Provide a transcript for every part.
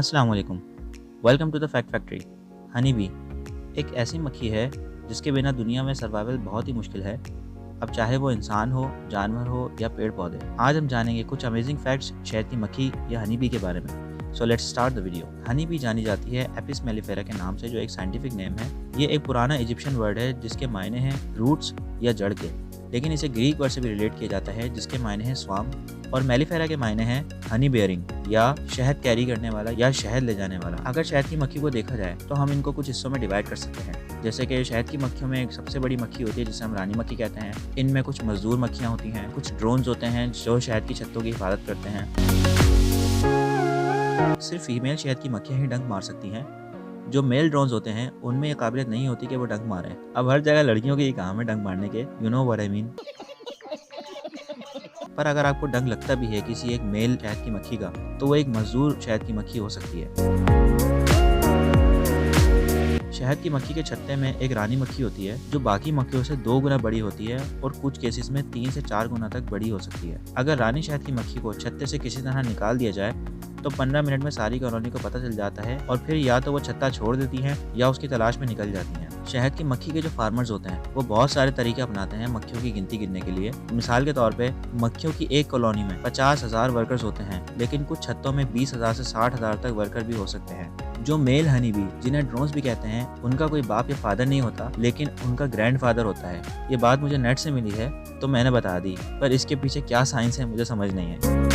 अस्सलाम वालेकुम। Welcome to the fact factory. Honey bee एक ऐसी मक्खी है जिसके बिना दुनिया में सर्वाइवल बहुत ही मुश्किल है। अब चाहे वो इंसान हो, जानवर हो या पेड़ पौधे। आज हम जानेंगे कुछ अमेजिंग फैक्ट्स शहद की मक्खी या हनी बी के बारे में। So let's start the video. Honey bee जानी जाती है एपिस मेलिफेरा के नाम से, जो एक साइंटिफिक नेम है। ये एक पुराना इजिप्शियन वर्ड है जिसके मायने हैं रूट्स या जड़ के, लेकिन इसे ग्रीक वर्ड से भी रिलेट किया जाता है जिसके मायने हैं स्वाम, और मेलिफेरा के मायने हैं हनी बेयरिंग या शहद कैरी करने वाला या शहद ले जाने वाला। अगर शहद की मक्खी को देखा जाए तो हम इनको कुछ हिस्सों में डिवाइड कर सकते हैं। जैसे कि शहद की मक्खियों में एक सबसे बड़ी मक्खी होती है जिसे हम रानी मक्खी कहते हैं। इनमें कुछ मजदूर मक्खियाँ होती हैं, कुछ ड्रोन्स होते हैं जो शहद की छत्तों की हिफाजत करते हैं। सिर्फ फीमेल शहद की मक्खियाँ ही डंक मार सकती हैं। जो मेल ड्रोन्स होते हैं उनमें ये काबिलियत नहीं होती कि वो डंक मारें। अब हर जगह लड़कियों के ये काम है डंक मारने के, you know what I mean. पर अगर आपको डंक लगता भी है किसी एक मेल शहद की मक्खी का, तो वो एक मजदूर शहद की मक्खी हो सकती है। शहद की मक्खी के छत्ते में एक रानी मक्खी होती है जो बाकी मक्खियों से 2 गुना बड़ी होती है और कुछ केसेस में 3 से 4 गुना तक बड़ी हो सकती है। अगर रानी शहद की मक्खी को छत्ते से किसी तरह निकाल दिया जाए तो 15 मिनट में सारी कॉलोनी को पता चल जाता है और फिर या तो वो छत्ता छोड़ देती हैं या उसकी तलाश में निकल जाती हैं। शहद की मक्खी के जो फार्मर्स होते हैं वो बहुत सारे तरीके अपनाते हैं मक्खियों की गिनती गिनने के लिए। मिसाल के तौर पे मक्खियों की एक कॉलोनी में 50,000 वर्कर्स होते हैं, लेकिन कुछ छत्तों में 20,000 से 60,000 तक वर्कर भी हो सकते हैं। जो मेल हनी बी, जिन्हें ड्रोन्स भी कहते हैं, उनका कोई बाप या फादर नहीं होता, लेकिन उनका ग्रैंड फादर होता है। ये बात मुझे नेट से मिली है तो मैंने बता दी, पर इसके पीछे क्या साइंस है मुझे समझ नहीं है।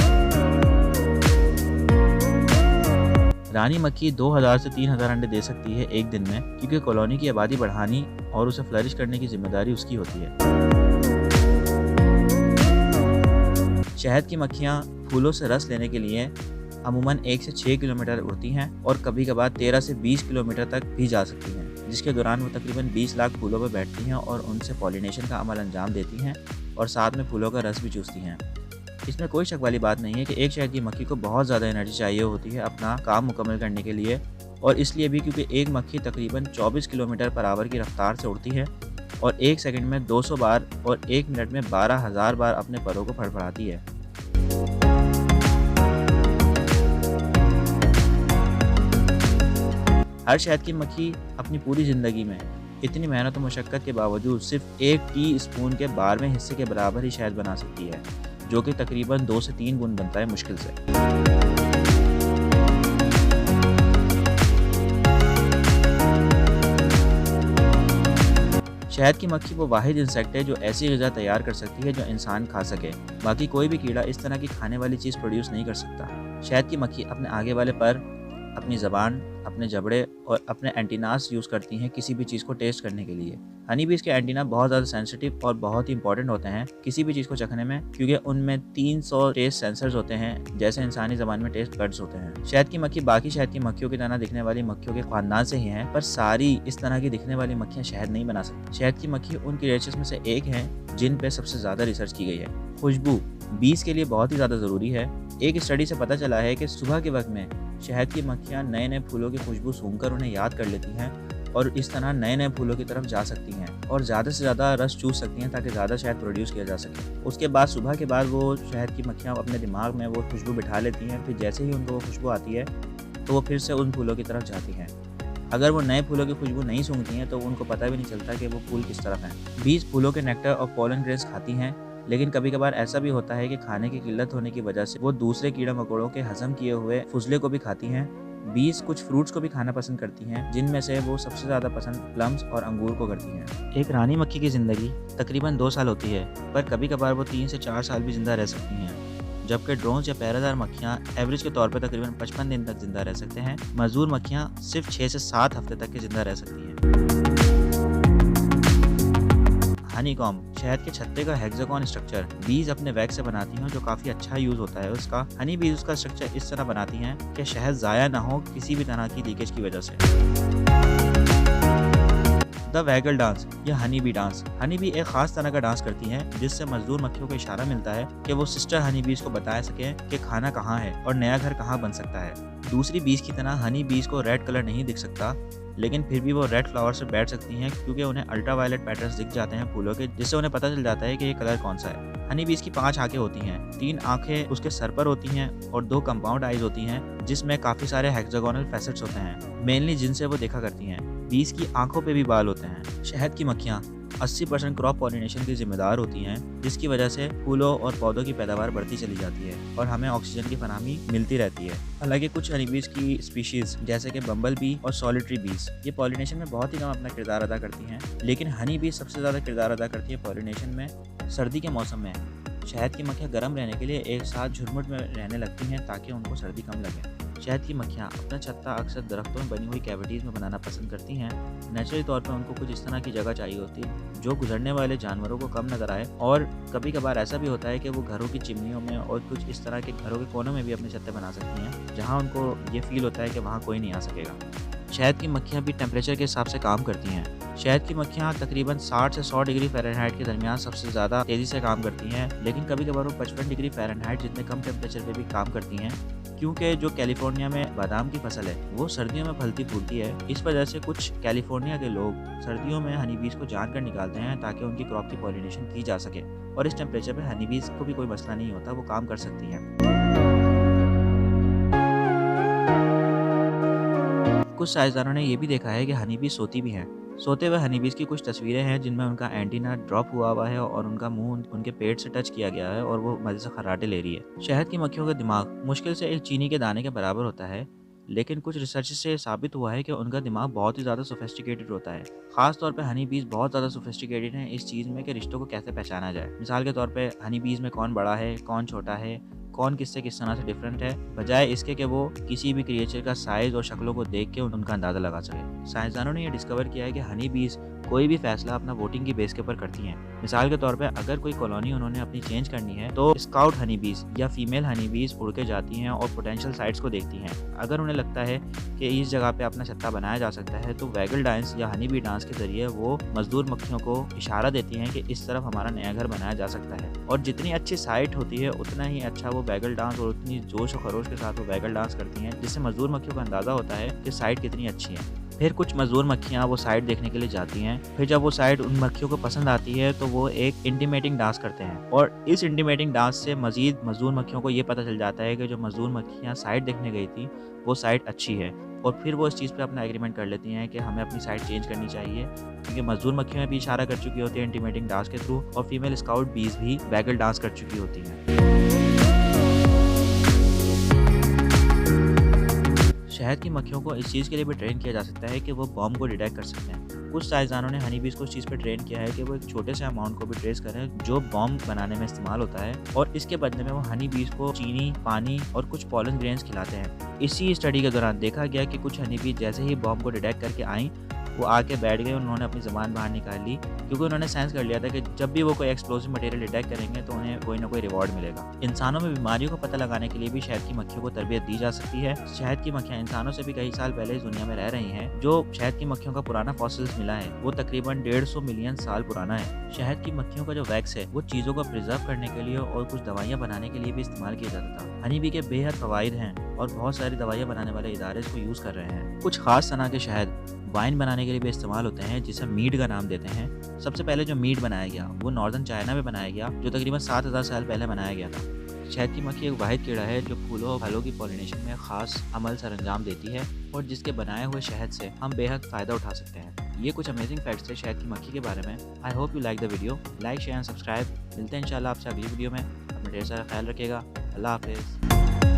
रानी मक्खी 2000 से 3000 अंडे दे सकती है एक दिन में, क्योंकि कॉलोनी की आबादी बढ़ानी और उसे फ्लरिश करने की जिम्मेदारी उसकी होती है। शहद की मक्खियाँ फूलों से रस लेने के लिए अमूमन 1 से 6 किलोमीटर उड़ती हैं और कभी कभार 13 से 20 किलोमीटर तक भी जा सकती हैं, जिसके दौरान वो तकरीबन 20 लाख फूलों पर बैठती हैं और उनसे पॉलिनेशन का अमल अंजाम देती हैं और साथ में फूलों का रस भी चूसती हैं। इसमें कोई शक वाली बात नहीं है कि एक शहद की मक्खी को बहुत ज़्यादा एनर्जी चाहिए होती है अपना काम मुकम्मल करने के लिए, और इसलिए भी क्योंकि एक मक्खी तकरीबन 24 किलोमीटर पर आवर की रफ्तार से उड़ती है और 1 सेकंड में 200 बार और 1 मिनट में 12,000 बार अपने परों को फड़फड़ाती है। हर शहद की मक्खी अपनी पूरी ज़िंदगी में इतनी मेहनत और मशक्क़त के बावजूद सिर्फ 1 टी स्पून के 12वें हिस्से के बराबर ही शहद बना सकती है, जो कि तकरीबन 2 से 3 गुना बनता है मुश्किल से। शहद की मक्खी वो वाहिद इंसेक्ट है जो ऐसी ग़िज़ा तैयार कर सकती है जो इंसान खा सके। बाकी कोई भी कीड़ा इस तरह की खाने वाली चीज़ प्रोड्यूस नहीं कर सकता। शहद की मक्खी अपने आगे वाले पर, अपनी ज़बान, अपने जबड़े और अपने एंटीनास यूज़ करती हैं किसी भी चीज़ को टेस्ट करने के लिए। हनी बीज़ के एंटीना बहुत ज़्यादा सेंसिटिव और बहुत ही इंपॉर्टेंट होते हैं किसी भी चीज़ को चखने में, क्योंकि उनमें 300 टेस्ट सेंसर्स होते हैं जैसे इंसानी ज़बान में टेस्ट बड्स होते हैं। शहद की मक्खी बाकी शहद की मक्खियों की तरह दिखने वाली मक्खियों के खानदान से ही हैं, पर सारी इस तरह की दिखने वाली मक्खियाँ शहद नहीं बना सकती। शहद की मक्खी उन क्रिएचर्स में से एक है जिन पे सबसे ज़्यादा रिसर्च की गई है। खुशबू बीज के लिए बहुत ही ज़्यादा ज़रूरी है। एक स्टडी से पता चला है कि सुबह के वक्त में शहद की मक्खियाँ नए नए फूलों की खुशबू सूंघकर उन्हें याद कर लेती हैं और इस तरह नए नए फूलों की तरफ जा सकती हैं और ज़्यादा से ज़्यादा रस चूस सकती हैं ताकि ज़्यादा शहद प्रोड्यूस किया जा सके। उसके बाद सुबह के बाद वो शहद की मक्खियाँ अपने दिमाग में वो खुशबू बिठा लेती हैं, फिर जैसे ही उनको वो खुशबू आती है तो वो फिर से उन फूलों की तरफ जाती हैं। अगर वो नए फूलों की खुशबू नहीं सूंघती हैं तो उनको पता भी नहीं चलता कि वो फूल किस तरफ हैं। बीज फूलों के नेक्टर और पोलन ग्रेन्स खाती हैं, लेकिन कभी कभार ऐसा भी होता है कि खाने की किल्लत होने की वजह से वो दूसरे कीड़ा मकोड़ों के हजम किए हुए फुजले को भी खाती हैं। बीज कुछ फ्रूट्स को भी खाना पसंद करती हैं, जिनमें से वो सबसे ज़्यादा पसंद प्लम्स और अंगूर को करती हैं। एक रानी मक्खी की ज़िंदगी तकरीबन 2 साल होती है, पर कभी कभार वो 3 से 4 साल भी ज़िंदा रह सकती हैं, जबकि ड्रोन्स या पहरेदार मक्खियाँ एवरेज के तौर पर तकरीबन 55 दिन तक जिंदा रह सकते हैं। मजदूर मक्खियाँ सिर्फ 6 से 7 हफ्ते तक की जिंदा रह सकती हैं। हनीकॉम्ब शहद के छत्ते का हेक्सागोन स्ट्रक्चर बीज अपने वैक्स से बनाती हैं, जो काफ़ी अच्छा यूज़ होता है उसका। हनी बीज उसका स्ट्रक्चर इस तरह बनाती हैं कि शहद ज़ाया ना हो किसी भी तरह की लीकेज की वजह से। द वैगल डांस या honey bee dance. Honey bee एक खास तरह का डांस करती हैं जिससे मजदूर मक्खियों को इशारा मिलता है कि वो सिस्टर हनी बीज को बता सकें कि खाना कहाँ है और नया घर कहाँ बन सकता है। दूसरी बीज की तरह हनी बीज को रेड कलर नहीं दिख सकता, लेकिन फिर भी वो रेड फ्लावर से बैठ सकती हैं क्योंकि उन्हें अल्ट्रावायलेट पैटर्न्स दिख जाते हैं फूलों के, जिससे उन्हें पता चल जाता है कि ये कलर कौन सा है। हनी बीज की 5 आंखें होती हैं, 3 आंखें उसके सर पर होती हैं और 2 कंपाउंड आईज होती हैं जिसमें काफी सारे हेक्सागोनल फैसेट्स होते हैं, मेनली जिनसे वो देखा करती हैं। बीज की आंखों पे भी बाल होते हैं। शहद की मक्खियाँ 80% क्रॉप पॉलिनेशन की जिम्मेदार होती हैं, जिसकी वजह से फूलों और पौधों की पैदावार बढ़ती चली जाती है और हमें ऑक्सीजन की फराहमी मिलती रहती है। हालांकि कुछ हनी बीज की स्पीशीज जैसे कि बम्बल बी और सॉलिटरी बीज ये पॉलिनेशन में बहुत ही कम अपना किरदार अदा करती हैं, लेकिन हनी बी सबसे ज़्यादा किरदार अदा करती है पॉलिनेशन में सर्दी के मौसम में। शहद की मक्खियाँ गर्म रहने के लिए एक साथ झुरमुट में रहने लगती हैं ताकि उनको सर्दी कम लगे। शहद की मक्खियाँ अपना छत्ता अक्सर दरख्तों में बनी हुई कैविटीज़ में बनाना पसंद करती हैं। नेचुरली तौर पर उनको कुछ इस तरह की जगह चाहिए होती है जो गुजरने वाले जानवरों को कम नजर आए, और कभी कभार ऐसा भी होता है कि वो घरों की चिमनियों में और कुछ इस तरह के घरों के कोनों में भी अपने छत्ते बना सकती हैं जहाँ उनको ये फील होता है कि वहाँ कोई नहीं आ सकेगा। शहद की मक्खियाँ भी टेम्परेचर के हिसाब से काम करती हैं। शहद की मक्खियाँ तकरीबन 60 से 100 डिग्री फ़ारेनहाइट के दरमियान सबसे ज़्यादा तेज़ी से काम करती हैं, लेकिन कभी कभार वो 55 डिग्री फ़ारेनहाइट जितने कम टेम्परेचर पे भी काम करती हैं, क्योंकि जो कैलिफोर्निया में बादाम की फसल है वो सर्दियों में फलती फूलती है। इस वजह से कुछ कैलिफोर्निया के लोग सर्दियों में हनी बीज को जान कर निकालते हैं ताकि उनकी क्रॉप की पॉलिनेशन की जा सके, और इस टेम्परेचर पे हनी बीज को भी कोई मसला नहीं होता, वो काम कर सकती हैं। कुछ साइंसदानों ने यह भी देखा है कि हनी बी सोती भी हैं। सोते हुए हनी बीज की कुछ तस्वीरें हैं जिनमें उनका एंटीना ड्रॉप हुआ है और उनका मुंह उनके पेट से टच किया गया है और वो मजे से खर्राटे ले रही है। शहद की मक्खियों का दिमाग मुश्किल से एक चीनी के दाने के बराबर होता है, लेकिन कुछ रिसर्च से साबित हुआ है कि उनका दिमाग बहुत ही ज़्यादा सोफिस्टिकेटेड होता है। खास तौर पे हनी बीज बहुत ज़्यादा सोफिस्टिकेटेड हैं इस चीज़ में कि रिश्तों को कैसे पहचाना जाए। मिसाल के तौर पे हनी बीज में कौन बड़ा है, कौन छोटा है, कौन किससे किस तरह से डिफरेंट है, बजाय इसके कि वो किसी भी क्रिएचर का साइज और शक्लों को देख के उनका अंदाज़ा लगा सके। साइंसदानों ने यह डिस्कवर किया है कि हनी बीज कोई भी फैसला अपना वोटिंग की बेस के ऊपर करती हैं। मिसाल के तौर पे अगर कोई कॉलोनी उन्होंने अपनी चेंज करनी है तो स्काउट हनी बीज या फीमेल हनी बीज उड़ के जाती हैं और पोटेंशियल साइट्स को देखती हैं। अगर उन्हें लगता है कि इस जगह पे अपना छत्ता बनाया जा सकता है तो वैगल डांस या हनी बी डांस के जरिए वो मजदूर मक्खियों को इशारा देती हैं कि इस तरफ हमारा नया घर बनाया जा सकता है, और जितनी अच्छी साइट होती है उतना ही अच्छा वो वैगल डांस और उतनी जोश और खरोश के साथ वो वैगल डांस करती हैं, जिससे मजदूर मक्खियों को अंदाज़ा होता है कि साइट कितनी अच्छी है। फिर कुछ मजदूर मक्खियाँ वो साइट देखने के लिए जाती हैं। फिर जब वो साइट उन मक्खियों को पसंद आती है तो वो एक इंटीमेटिंग डांस करते हैं, और इस इंटीमेटिंग डांस से मजीद मजदूर मक्खियों को ये पता चल जाता है कि जो मजदूर मक्खियाँ साइट देखने गई थी वो साइट अच्छी है, और फिर वो इस चीज़ पे अपना एग्रीमेंट कर लेती हैं कि हमें अपनी साइट चेंज करनी चाहिए, क्योंकि मजदूर मक्खियाँ भी इशारा कर चुकी होती है इंटीमेटिंग डांस के थ्रू, और फीमेल स्काउट बीज भी वैगल डांस कर चुकी होती हैं। शहद की मक्खियों को इस चीज़ के लिए भी ट्रेन किया जा सकता है कि वो बॉम्ब को डिटेक्ट कर सकते हैं। कुछ साइंसदानों ने हनी बीज को इस चीज़ पे ट्रेन किया है कि वो एक छोटे से अमाउंट को भी ट्रेस करें जो बॉम्ब बनाने में इस्तेमाल होता है, और इसके बदले में वो हनी बीज को चीनी, पानी और कुछ पॉलन ग्रेन्स खिलाते हैं। इसी स्टडी के दौरान देखा गया कि कुछ हनी बीज जैसे ही बॉम्ब को डिटेक्ट करके आई वो आके बैठ गए, उन्होंने अपनी ज़बान बाहर निकाल ली, क्योंकि उन्होंने सेंस कर लिया था कि जब भी वो कोई एक्सप्लोसिव मटेरियल डिटेक्ट करेंगे तो उन्हें कोई ना कोई रिवॉर्ड मिलेगा। इंसानों में बीमारियों को पता लगाने के लिए भी शहद की मक्खियों को तरबियत दी जा सकती है। शहद की मक्खियाँ इंसानों से भी कई साल पहले इस दुनिया में रह रही हैं। जो शहद की मक्खियों का पुराना फॉसिल्स मिला है वो तकरीबन 150 मिलियन साल पुराना है। शहद की मक्खियों का जो वैक्स है वो चीज़ों को प्रिजर्व करने के लिए और कुछ दवाइयाँ बनाने के लिए भी इस्तेमाल किया जाता था। हनी बी के बेहद फ़वाइद हैं और बहुत सारी दवाइयाँ बनाने वाले इदारे इसको यूज़ कर रहे हैं। कुछ खास तरह के शहद वाइन बनाने के लिए भी इस्तेमाल होते हैं, जिसे मीड का नाम देते हैं। सबसे पहले जो मीड बनाया गया वो नॉर्दर्न चाइना में बनाया गया, जो तकरीबन 7000 साल पहले बनाया गया था। शहद की मक्खी एक वाहिद कीड़ा है जो फूलों और फलों की पॉलिनेशन में खास अमल सरअंजाम देती है, और जिसके बनाए हुए शहद से हम बेहद फ़ायदा उठा सकते हैं। ये कुछ अमेजिंग फैक्ट्स थे शहद की मक्खी के बारे में। I hope you like the video. Like, share and subscribe. मिलते हैं इंशाल्लाह आपसे अगली वीडियो में। अपना ढेर सारा ख्याल रखिएगा। अल्लाह हाफिज़।